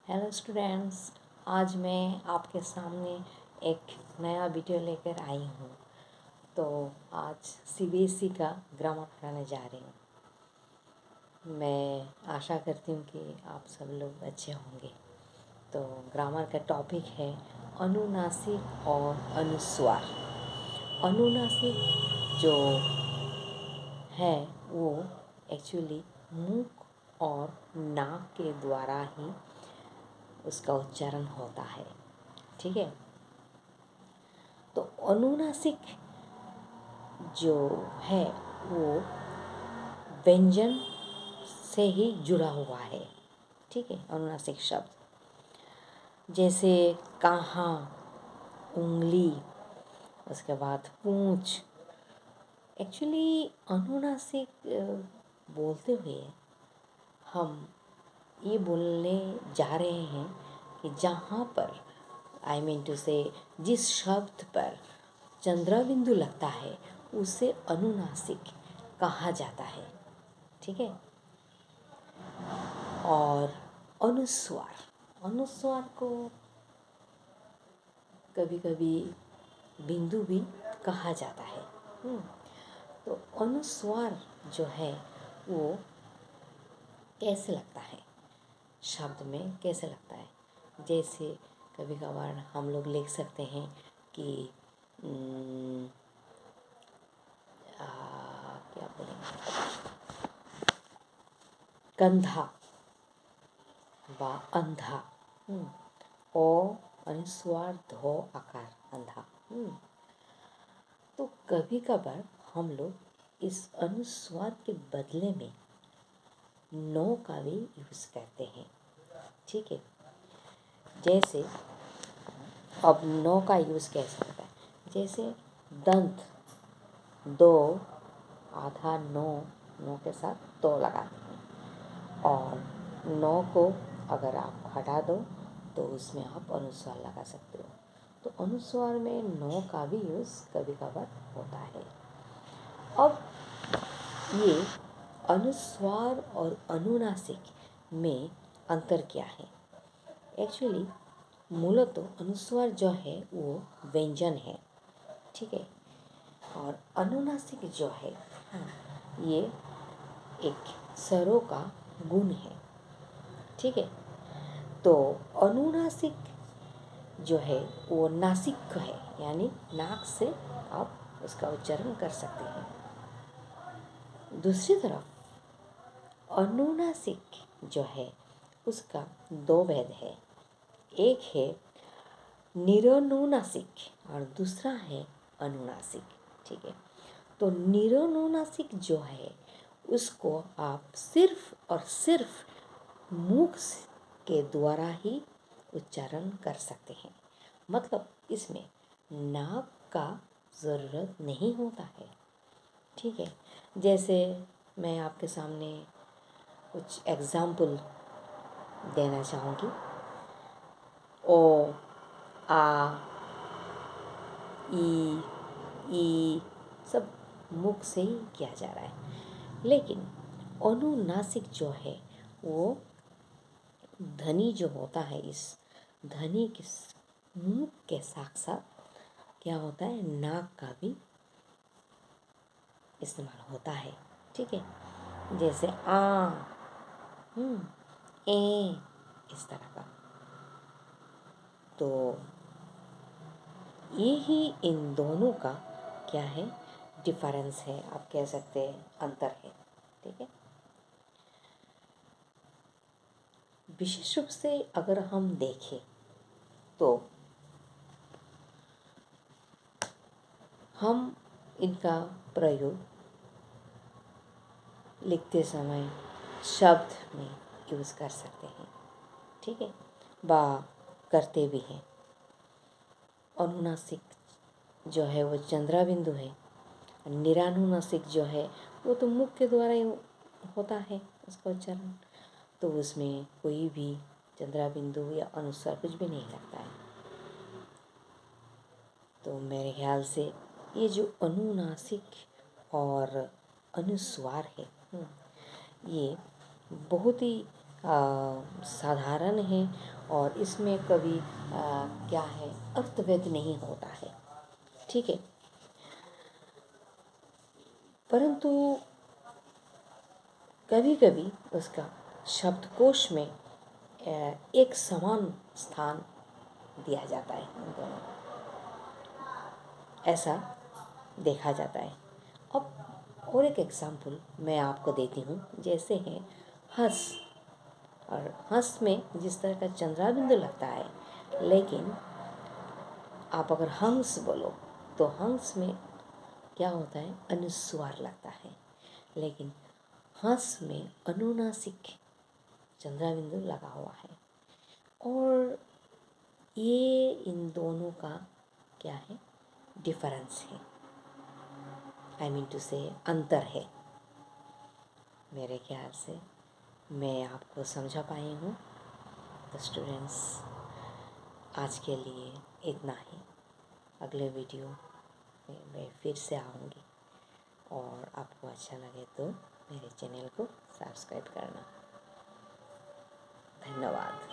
Hello students, आज मैं आपके सामने एक नया वीडियो लेकर आई हूँ। तो आज सीबीएसई का ग्रामर पढ़ाने जा रही हूँ। मैं आशा करती हूँ कि आप सब लोग अच्छे होंगे। तो ग्रामर का टॉपिक है अनुनासिक और अनुस्वार। अनुनासिक जो है वो एक्चुअली मुख और नाक के द्वारा ही उसका उच्चारण होता है। ठीक है। तो अनुनासिक जो है वो व्यंजन से ही जुड़ा हुआ है। ठीक है। अनुनासिक शब्द जैसे कहाँ, उंगली, उसके बाद पूंछ। एक्चुअली अनुनासिक बोलते हुए हम ये बोलने जा रहे हैं कि जहाँ पर टू से जिस शब्द पर चंद्र बिंदु लगता है उसे अनुनासिक कहा जाता है। ठीक है। और अनुस्वार को कभी कभी बिंदु भी कहा जाता है। तो अनुस्वार जो है वो कैसे लगता है, शब्द में कैसे लगता है। जैसे कभी कभार हम लोग लिख सकते हैं कि क्या बोलेंगे, कंधा व अंधा। ओ अनुस्वार धो आकार अंधा। तो कभी कभार हम लोग इस अनुस्वार के बदले में नो का भी यूज करते हैं। ठीक है। जैसे अब नो का यूज कैसे होता है, जैसे दंत, दो, आधा नो, नो के साथ तो लगाते हैं। और नो को अगर आप हटा दो तो उसमें आप अनुस्वार लगा सकते हो। तो अनुस्वार में नो का भी यूज कभी कभार होता है। अब ये अनुस्वार और अनुनासिक में अंतर क्या है। एक्चुअली मूलतः अनुस्वार जो है वो व्यंजन है। ठीक है। और अनुनासिक जो है ये एक स्वरों का गुण है। ठीक है। तो अनुनासिक जो है वो नासिक है, यानी नाक से आप उसका उच्चारण कर सकते हैं। दूसरी तरफ अनुनासिक जो है उसका दो भेद है। एक है निरनुनासिक और दूसरा है अनुनासिक। ठीक है। तो निरनुनासिक जो है उसको आप सिर्फ और सिर्फ मुख के द्वारा ही उच्चारण कर सकते हैं। मतलब इसमें नाक का ज़रूरत नहीं होता है। ठीक है। जैसे मैं आपके सामने कुछ एग्जाम्पल देना चाहूँगी। ओ, आ, ई सब मुख से ही किया जा रहा है। लेकिन अनुनासिक जो है वो ध्वनि जो होता है, इस ध्वनि के मुख के साथ साथ क्या होता है, नाक का भी इस्तेमाल होता है। ठीक है। जैसे आ, ए, इस तरह का। तो ये ही इन दोनों का क्या है, डिफरेंस है, आप कह सकते हैं अंतर है। ठीक है। विशेष रूप से अगर हम देखें तो हम इनका प्रयोग लिखते समय शब्द में यूज़ कर सकते हैं। ठीक है। बा करते भी हैं। अनुनासिक जो है वो चंद्रा बिंदु है। निरानुनासिक जो है वो तो मुख के द्वारा ही होता है उसका उच्चारण। तो उसमें कोई भी चंद्रा बिंदु या अनुस्वार कुछ भी नहीं लगता है। तो मेरे ख्याल से ये जो अनुनासिक और अनुस्वार है ये बहुत ही साधारण है और इसमें कभी क्या है, अर्थवेद नहीं होता है, ठीक है। परंतु कभी कभी उसका शब्दकोश में एक समान स्थान दिया जाता है उन दोनों को, ऐसा देखा जाता है। अब और एक एग्जाम्पल मैं आपको देती हूँ, जैसे है हंस। और हंस में जिस तरह का चंद्रा बिंदु लगता है, लेकिन आप अगर हंस बोलो तो हंस में क्या होता है, अनुस्वार लगता है, लेकिन हंस में अनुनासिक चंद्रा बिंदु लगा हुआ है। और ये इन दोनों का क्या है, डिफरेंस है, आई मीन टू से अंतर है। मेरे ख्याल से मैं आपको समझा पाई हूँ। तो स्टूडेंट्स, आज के लिए इतना ही। अगले वीडियो में मैं फिर से आऊँगी, और आपको अच्छा लगे तो मेरे चैनल को सब्सक्राइब करना। धन्यवाद।